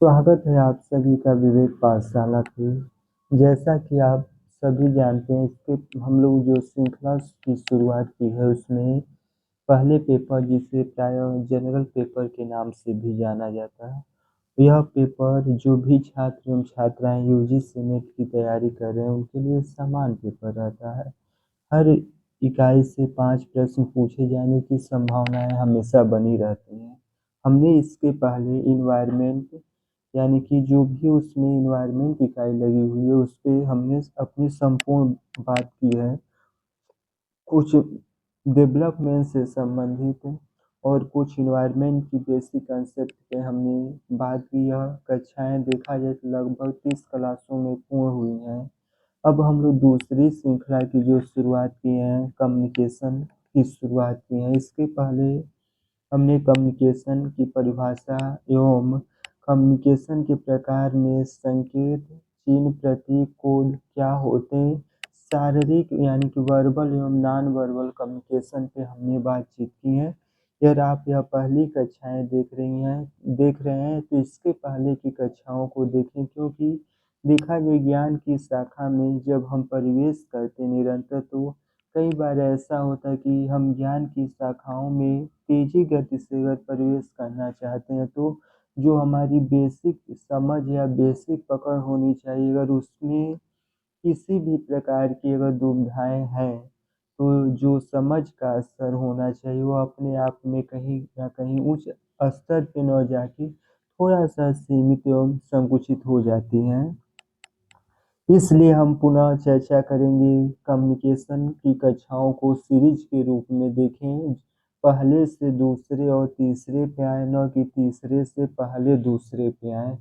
स्वागत है आप सभी का विवेक पाठशाला पे। जैसा कि आप सभी जानते हैं, इसके हम लोग जो श्रृंखला की शुरुआत की है उसमें पहले पेपर जिसे प्रायः जनरल पेपर के नाम से भी जाना जाता है, यह पेपर जो भी छात्र एवं छात्राएं यूजीसी नेट की तैयारी कर रहे हैं उनके लिए समान पेपर रहता है। हर इकाई से 5 प्रश्न पूछे जाने की संभावनाएं हमेशा बनी रहती हैं। हमने इसके पहले इन्वायरमेंट यानी कि जो भी उसमें इन्वायरमेंट इकाई लगी हुई है उस पे हमने अपनी संपूर्ण बात की है। कुछ डेवलपमेंट से संबंधित और कुछ इन्वायरमेंट की बेसिक कंसेप्ट पे हमने बात की। यह कक्षाएं देखा जाए तो लगभग 30 क्लासों में पूर्ण हुई हैं। अब हम लोग दूसरी श्रृंखला की जो शुरुआत की है, कम्युनिकेशन की शुरुआत की है। इसके पहले हमने कम्युनिकेशन की परिभाषा एवं कम्युनिकेशन के प्रकार में संकेत, चिन्ह, प्रतीक, कोड क्या होते हैं, शारीरिक यानी कि वर्बल एवं नॉन वर्बल कम्युनिकेशन पे हमने बातचीत की है। यदि आप यह पहली कक्षाएं देख रहे हैं तो इसके पहले की कक्षाओं को देखें, क्योंकि देखा जाए ज्ञान की शाखा में जब हम प्रवेश करते निरंतर तो कई बार ऐसा होता है कि हम ज्ञान की शाखाओं में तेजी गति से अगर प्रवेश करना चाहते हैं तो जो हमारी बेसिक समझ या बेसिक पकड़ होनी चाहिए, अगर उसमें किसी भी प्रकार की अगर दुविधाएं हैं तो जो समझ का स्तर होना चाहिए वो अपने आप में कहीं ना कहीं उच्च स्तर पे न जाके थोड़ा सा सीमित एवं संकुचित हो जाती हैं। इसलिए हम पुनः चर्चा करेंगे, कम्युनिकेशन की कक्षाओं को सीरीज के रूप में देखें। पहले से दूसरे और तीसरे पे आए, न कि तीसरे से पहले दूसरे पे आए।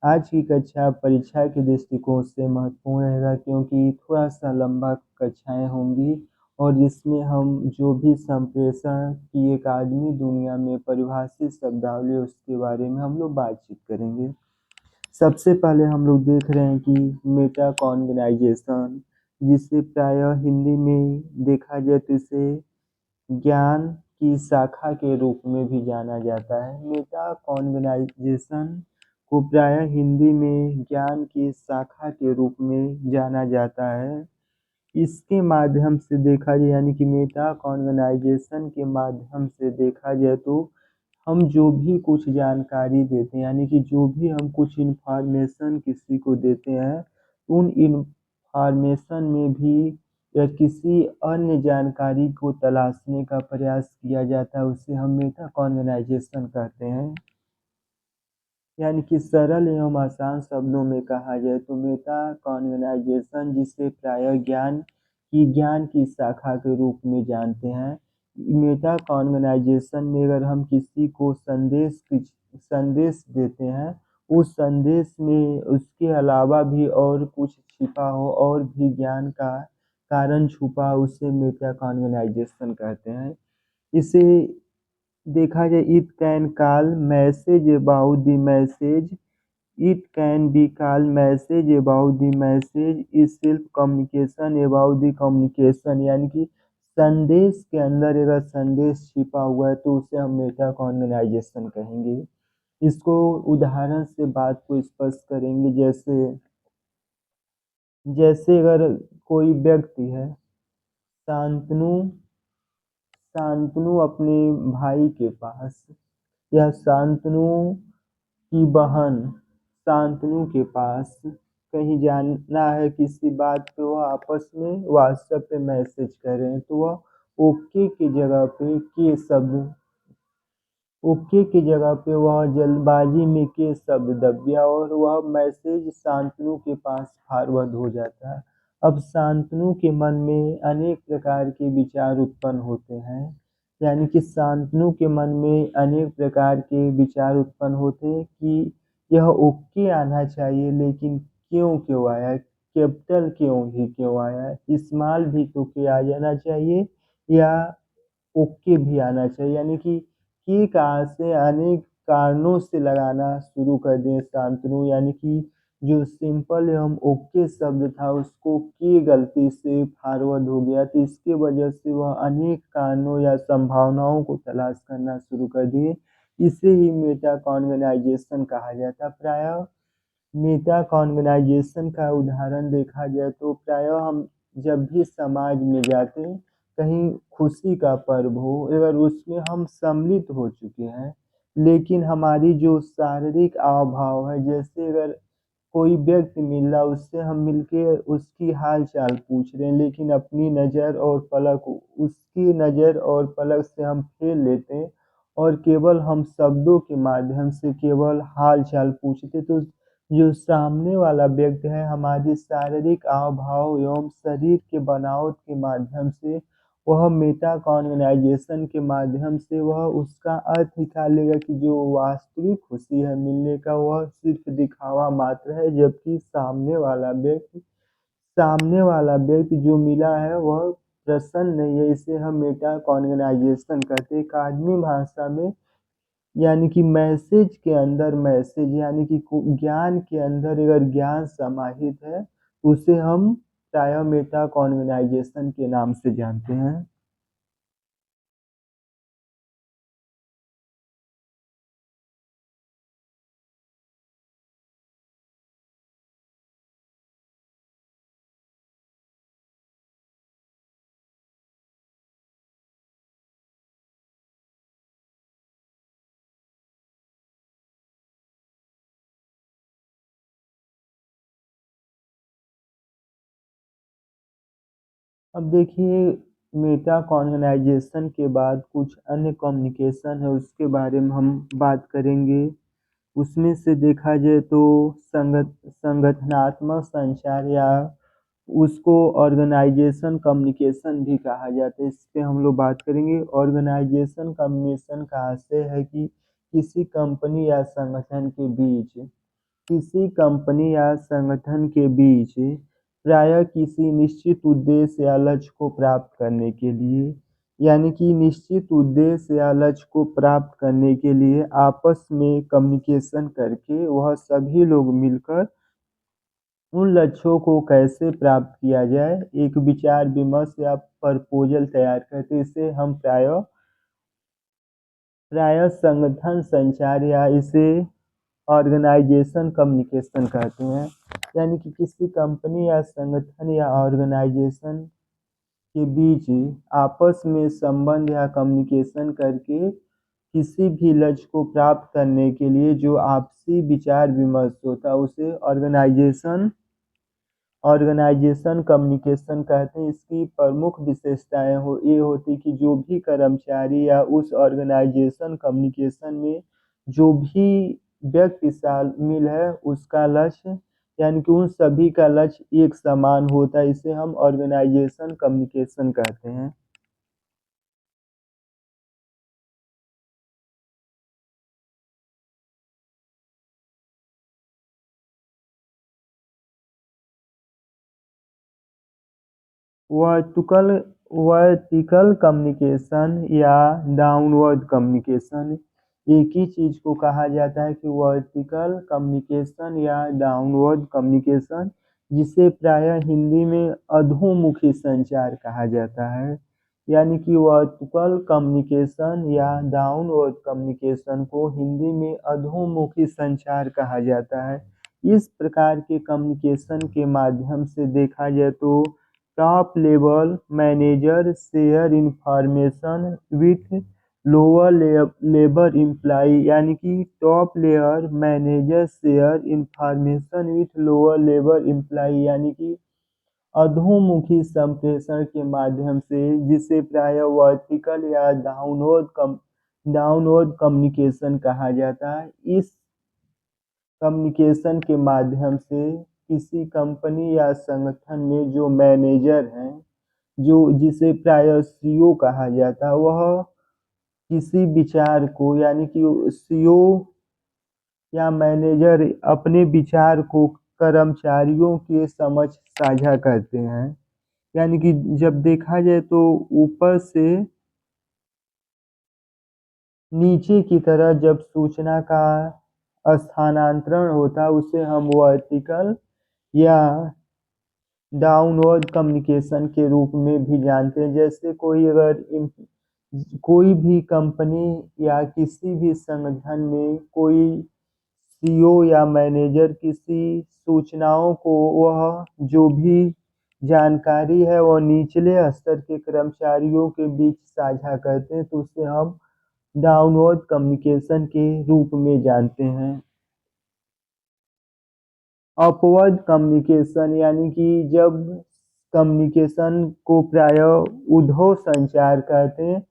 आज की कक्षा परीक्षा के दृष्टिकोण से महत्वपूर्ण रहेगा, क्योंकि थोड़ा सा लंबा कक्षाएं होंगी और इसमें हम जो भी संप्रेषण की एक आदमी दुनिया में परिभाषित शब्दावली उसके बारे में हम लोग बातचीत करेंगे। सबसे पहले हम लोग देख रहे हैं कि मेटा कॉन्ग्नाइजेशन, जिसे प्रायः हिंदी में देखा जाए तो इसे ज्ञान की शाखा के रूप में भी जाना जाता है। मेटा कॉन्ग्नाइजेशन को प्रायः हिंदी में ज्ञान की शाखा के रूप में जाना जाता है। इसके माध्यम से देखा जाए यानी कि मेटा कॉन्ग्नाइजेशन के माध्यम से देखा जाए तो हम जो भी कुछ जानकारी देते हैं यानी कि जो भी हम कुछ इन्फॉर्मेशन किसी को देते हैं, उन इन्फॉर्मेशन में भी या किसी अन्य जानकारी को तलाशने का प्रयास किया जाता है, उसे हम मेटा कॉन्ग्नाइजेशन कहते हैं। यानी कि सरल एवं आसान शब्दों में कहा जाए तो मेटा कॉन्ग्नाइजेशन, जिसे प्रायः ज्ञान की शाखा के रूप में जानते हैं। मेटा कॉन्ग्नाइजेशन में अगर हम किसी को संदेश देते हैं, उस संदेश में उसके अलावा भी और कुछ छिपा हो और भी ज्ञान का कारण छुपा हो, उसे मेटा कॉन्ग्नाइजेशन कहते हैं। इसे देखा जाए, it can call message about the message, it can be call message about the message is self communication about the communication. यानी कि संदेश के अंदर अगर संदेश छिपा हुआ है तो उसे हम मेटा कॉन्ग्नाइजेशन कहेंगे। इसको उदाहरण से बात को स्पष्ट करेंगे, जैसे जैसे अगर कोई व्यक्ति है, शांतनु शांतनु अपने भाई के पास या शांतनु की बहन शांतनु के पास कहीं जाना है किसी बात पे, वो आपस में व्हाट्सएप पे मैसेज कर रहे हैं तो वह ओके की जगह पे के शब्द ओके की जगह पे वह जल्दबाजी में के शब्द दब गया और वह मैसेज शांतनु के पास फॉरवर्ड हो जाता है। अब शांतनु के मन में अनेक प्रकार के विचार उत्पन्न होते हैं, यानी कि शांतनु के मन में अनेक प्रकार के विचार उत्पन्न होते हैं कि यह ओके आना चाहिए, लेकिन क्यों क्यों आया, कैपिटल क्यों आया, स्मॉल भी तो के आ जाना चाहिए या ओके भी आना चाहिए। यानी कि कहाँ से अनेक कारणों से लगाना शुरू कर दिए शांतनु, यानी कि जो सिंपल एवं ओके शब्द था उसको की गलती से फॉरवर्ड हो गया, तो इसके वजह से वह अनेक कारणों या संभावनाओं को तलाश करना शुरू कर दिए। इसे ही मेटा कॉन्गनाइजेशन कहा जाता है। प्रायः मेटा कॉन्गनाइजेशन का उदाहरण देखा जाए तो प्रायः हम जब भी समाज में जाते हैं, कहीं खुशी का पर्व हो, अगर उसमें हम सम्मिलित हो चुके हैं, लेकिन हमारी जो शारीरिक हाव भाव है, जैसे अगर कोई व्यक्ति मिल रहा, उससे हम मिलके उसकी हाल चाल पूछ रहे हैं, लेकिन अपनी नज़र और पलक उसकी नज़र और पलक से हम फेर लेते हैं और केवल हम शब्दों के माध्यम से केवल हाल चाल पूछते, तो जो सामने वाला व्यक्ति है, हमारी शारीरिक हाव भाव एवं शरीर के बनावट के माध्यम से वह मेटा कॉन्गनाइजेशन के माध्यम से वह उसका अर्थ निकाल लेगा कि जो वास्तविक खुशी है मिलने का, वह सिर्फ दिखावा मात्र है, जबकि सामने वाला व्यक्ति जो मिला है वह प्रसन्न नहीं है। इसे हम मेटा कॉन्गनाइजेशन कहते हैं। एक आदमी भाषा में यानी कि मैसेज के अंदर मैसेज, यानी कि ज्ञान के अंदर अगर ज्ञान समाहित है, उसे हम प्रायः मेटा कॉन्गनाइजेशन के नाम से जानते हैं। अब देखिए, मेटा कॉन्गनाइजेशन के बाद कुछ अन्य कम्युनिकेशन है, उसके बारे में हम बात करेंगे। उसमें से देखा जाए तो संगठनात्मक संचार या उसको ऑर्गेनाइजेशन कम्युनिकेशन भी कहा जाता है, इस पे हम लोग बात करेंगे। ऑर्गेनाइजेशन कम्युनिकेशन का आशय है कि किसी कंपनी या संगठन के बीच प्रायः किसी निश्चित उद्देश्य या लक्ष्य को प्राप्त करने के लिए, यानी कि निश्चित उद्देश्य या लक्ष्य को प्राप्त करने के लिए आपस में कम्युनिकेशन करके वह सभी लोग मिलकर उन लक्ष्यों को कैसे प्राप्त किया जाए, एक विचार विमर्श या प्रपोजल तैयार करके, इसे हम प्रायः प्रायः संगठन संचार या इसे ऑर्गेनाइजेशन कम्युनिकेशन कहते हैं। यानी कि किसी कंपनी या संगठन या ऑर्गेनाइजेशन के बीच आपस में संबंध या कम्युनिकेशन करके किसी भी लक्ष्य को प्राप्त करने के लिए जो आपसी विचार विमर्श होता है, उसे ऑर्गेनाइजेशन कम्युनिकेशन कहते हैं। इसकी प्रमुख विशेषताएं ये होती कि जो भी कर्मचारी या उस ऑर्गेनाइजेशन कम्युनिकेशन में जो भी व्यक्ति शामिल है, उसका लक्ष्य यानी कि उन सभी का लक्ष्य एक समान होता है, इसे हम ऑर्गेनाइजेशन कम्युनिकेशन कहते हैं। वर्टिकल वर्टिकल कम्युनिकेशन या डाउनवर्ड कम्युनिकेशन, एक ही चीज़ को कहा जाता है कि वर्टिकल कम्युनिकेशन या डाउनवर्ड कम्युनिकेशन, जिसे प्रायः हिंदी में अधोमुखी संचार कहा जाता है। यानी कि वर्टिकल कम्युनिकेशन या डाउनवर्ड कम्युनिकेशन को हिंदी में अधोमुखी संचार कहा जाता है। इस प्रकार के कम्युनिकेशन के माध्यम से देखा जाए तो top level manager share information with lower labour employee, यानी कि top layer manager share information with lower labour employee, यानी कि अधोमुखी संप्रेषण के माध्यम से, जिसे प्रायः वर्टिकल या डाउनवर्ड कम्युनिकेशन कहा जाता है। इस कम्युनिकेशन के माध्यम से किसी कंपनी या संगठन में जो मैनेजर हैं, जो जिसे प्रायः सीईओ कहा जाता है, वह किसी विचार को यानी कि सीईओ या मैनेजर अपने विचार को कर्मचारियों के समक्ष साझा करते हैं। यानी कि जब देखा जाए तो ऊपर से नीचे की तरह जब सूचना का स्थानांतरण होता है, उसे हम वर्टिकल या डाउनवर्ड कम्युनिकेशन के रूप में भी जानते हैं। जैसे कोई अगर कोई भी कंपनी या किसी भी संगठन में कोई सीईओ या मैनेजर किसी सूचनाओं को वह जो भी जानकारी है वह निचले स्तर के कर्मचारियों के बीच साझा करते हैं तो उसे हम डाउनवर्ड कम्युनिकेशन के रूप में जानते हैं। अपवर्ड कम्युनिकेशन यानी कि जब कम्युनिकेशन को प्रायः ऊर्ध्व संचार कहते हैं।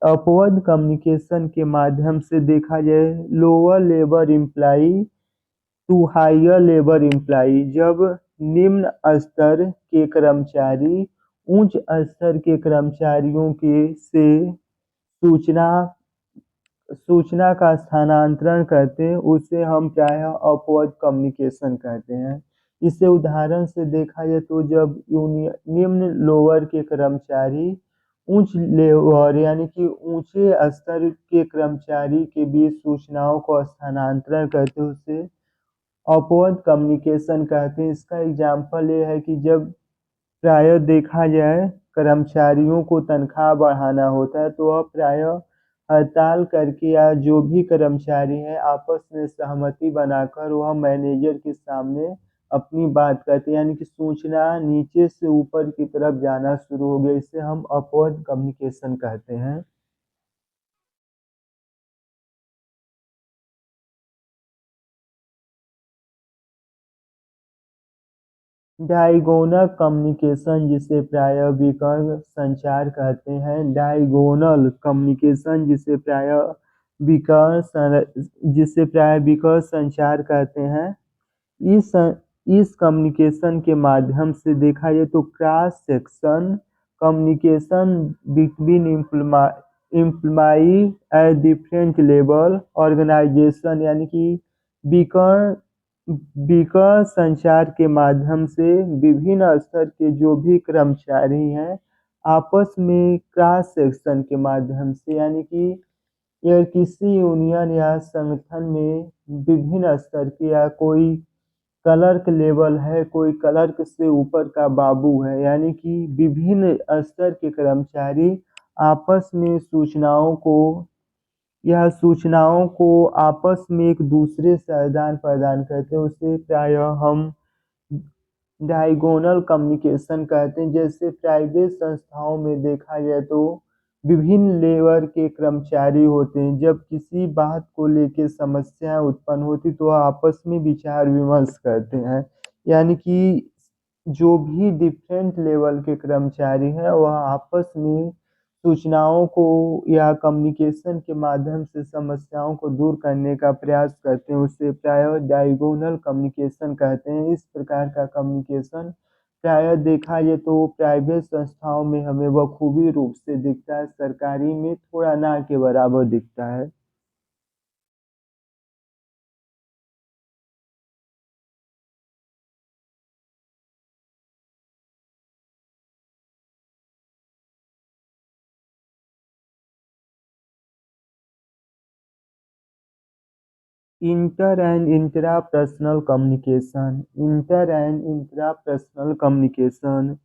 अपवर्ड कम्युनिकेशन के माध्यम से देखा जाए lower labour employee to higher labour employee, जब निम्न स्तर के कर्मचारी उच्च स्तर के कर्मचारियों के से सूचना सूचना का स्थानांतरण करते हैं उसे हम प्रायः अपवर्ड कम्युनिकेशन कहते हैं। इसे उदाहरण से देखा जाए तो जब निम्न लोअर के कर्मचारी उच्च लेवर यानी कि ऊंचे स्तर के कर्मचारी के बीच सूचनाओं को स्थानांतरण करते हैं उसे अपवर्ड कम्युनिकेशन कहते हैं। इसका एग्जाम्पल ये है कि जब प्रायः देखा जाए कर्मचारियों को तनख्वाह बढ़ाना होता है तो वह प्रायः हड़ताल करके या जो भी कर्मचारी हैं आपस में सहमति बनाकर वह मैनेजर के सामने अपनी बात करते हैं, यानी कि सूचना नीचे से ऊपर की तरफ जाना शुरू हो गया। इसे हम अपवर्ड कम्युनिकेशन कहते हैं। डायगोनल कम्युनिकेशन जिसे प्रायः विकर्ण संचार कहते हैं। डायगोनल कम्युनिकेशन जिसे प्रायः विकर्ण संचार कहते हैं। इस इस कम्युनिकेशन के माध्यम से देखा जाए तो cross section communication between employee at different level organisation, यानी कि विकर्ण विकर्ण संचार के माध्यम से विभिन्न स्तर के जो भी कर्मचारी हैं आपस में क्रॉस सेक्शन के माध्यम से, यानी कि यह किसी यूनियन या संगठन में विभिन्न स्तर के या कोई क्लर्क लेवल है, कोई क्लर्क से ऊपर का बाबू है, यानी कि विभिन्न स्तर के कर्मचारी आपस में सूचनाओं को आपस में एक दूसरे से आदान प्रदान करते हैं उसे प्रायः हम डायगोनल कम्युनिकेशन कहते हैं। जैसे प्राइवेट संस्थाओं में देखा जाए तो विभिन्न लेवल के कर्मचारी होते हैं, जब किसी बात को लेकर समस्या उत्पन्न होती तो आपस में विचार विमर्श करते हैं, यानी कि जो भी डिफरेंट लेवल के कर्मचारी हैं वह आपस में सूचनाओं को या कम्युनिकेशन के माध्यम से समस्याओं को दूर करने का प्रयास करते हैं उसे प्रायः डायगोनल कम्युनिकेशन कहते हैं। इस प्रकार का कम्युनिकेशन प्रायः देखा जाए तो प्राइवेट संस्थाओं में हमें बखूबी रूप से दिखता है, सरकारी में थोड़ा ना के बराबर दिखता है। Inter and intrapersonal communication. Inter and intrapersonal communication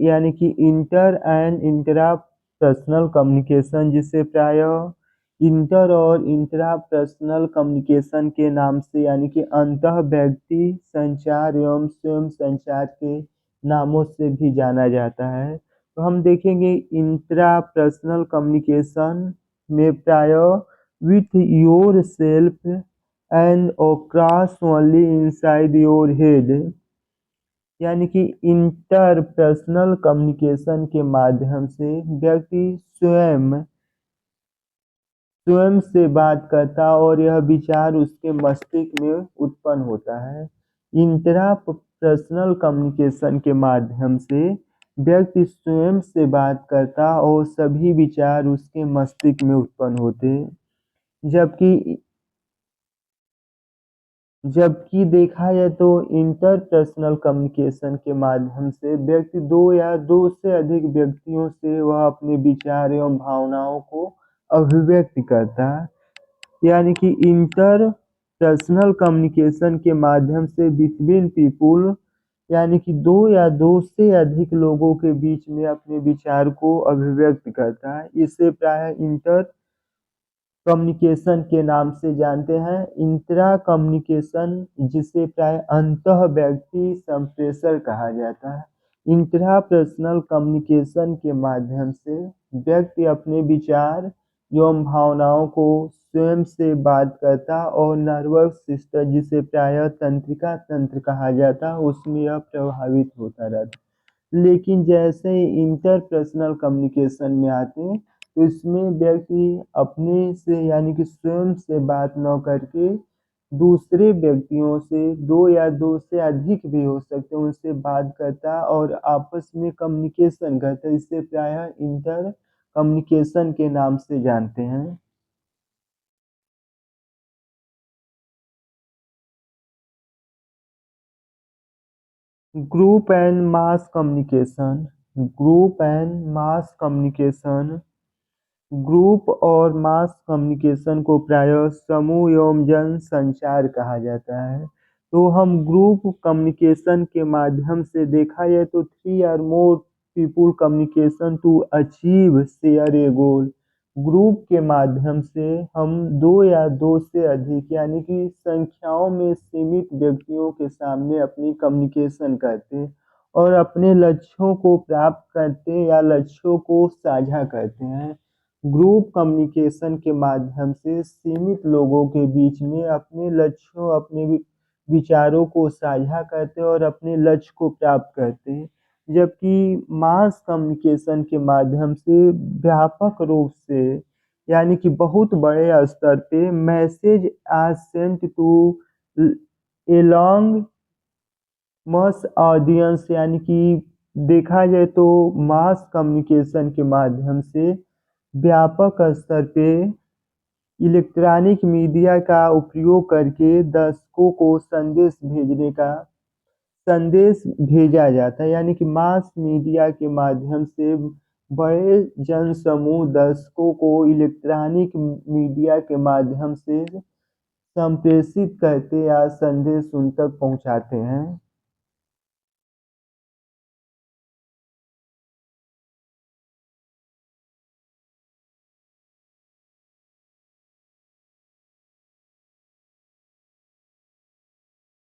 यानी कि inter and intra personal communication जिसे प्रायः इंटर और इंट्रा पर्सनल कम्युनिकेशन के नाम से यानी कि अंतः व्यक्ति संचार एवं स्वयं संचार के नामों से भी जाना जाता है। तो हम देखेंगे इंट्रा पर्सनल कम्युनिकेशन में प्रायः with your self and across only inside your head, यानी कि इंटरपर्सनल कम्युनिकेशन के माध्यम से व्यक्ति स्वयं स्वयं से बात करता और यह विचार उसके मस्तिष्क में उत्पन्न होता है। इंट्रा पर्सनल कम्युनिकेशन के माध्यम से व्यक्ति स्वयं से बात करता और सभी विचार उसके मस्तिष्क में उत्पन्न होते, जबकि जबकि देखा जाए तो इंटरपर्सनल कम्युनिकेशन के माध्यम से व्यक्ति दो या दो से अधिक व्यक्तियों से वह अपने विचार एवं भावनाओं को अभिव्यक्त करता है, यानी कि इंटरपर्सनल कम्युनिकेशन के माध्यम से बिटवीन पीपुल यानी कि दो या दो से अधिक लोगों के बीच में अपने विचार को अभिव्यक्त करता है। इसे प्रायः इंटर कम्युनिकेशन के नाम से जानते हैं। इंट्रा कम्युनिकेशन जिसे प्राय अंतः व्यक्ति संप्रेषण कहा जाता है। इंट्रा पर्सनल कम्युनिकेशन के माध्यम से व्यक्ति अपने विचार एवं भावनाओं को स्वयं से बात करता और नर्वस सिस्टम जिसे प्रायः तंत्रिका तंत्र कहा जाता है उसमें यह प्रभावित होता रहता। लेकिन जैसे ही इंटरपर्सनल कम्युनिकेशन में आते हैं तो इसमें व्यक्ति अपने से यानी कि स्वयं से बात न करके दूसरे व्यक्तियों से दो या दो से अधिक भी हो सकते हैं उनसे बात करता और आपस में कम्युनिकेशन करता है। इसे प्रायः इंटर कम्युनिकेशन के नाम से जानते हैं। Group and mass communication. Group and mass communication group और मास कम्युनिकेशन को प्रायः समूह एवं जन संचार कहा जाता है। तो हम ग्रुप कम्युनिकेशन के माध्यम से देखा जाए तो 3 or more people communication to achieve share a goal. Group के माध्यम से हम दो या दो से अधिक यानी कि संख्याओं में सीमित व्यक्तियों के सामने अपनी कम्युनिकेशन करते हैं और अपने लक्ष्यों को प्राप्त करते या लक्ष्यों को साझा करते हैं। ग्रुप कम्युनिकेशन के माध्यम से सीमित लोगों के बीच में अपने लक्ष्यों अपने विचारों को साझा करते और अपने लक्ष्य को प्राप्त करते हैं। जबकि मास कम्युनिकेशन के माध्यम से व्यापक रूप से यानी कि बहुत बड़े स्तर पे message are sent to a long mass audience यानी कि देखा जाए तो मास कम्युनिकेशन के माध्यम से व्यापक स्तर पे इलेक्ट्रॉनिक मीडिया का उपयोग करके दर्शकों को संदेश भेजा जाता है। यानी कि मास मीडिया के माध्यम से बड़े जन समूह दर्शकों को इलेक्ट्रॉनिक मीडिया के माध्यम से संप्रेषित करते या संदेश उन तक पहुंचाते हैं।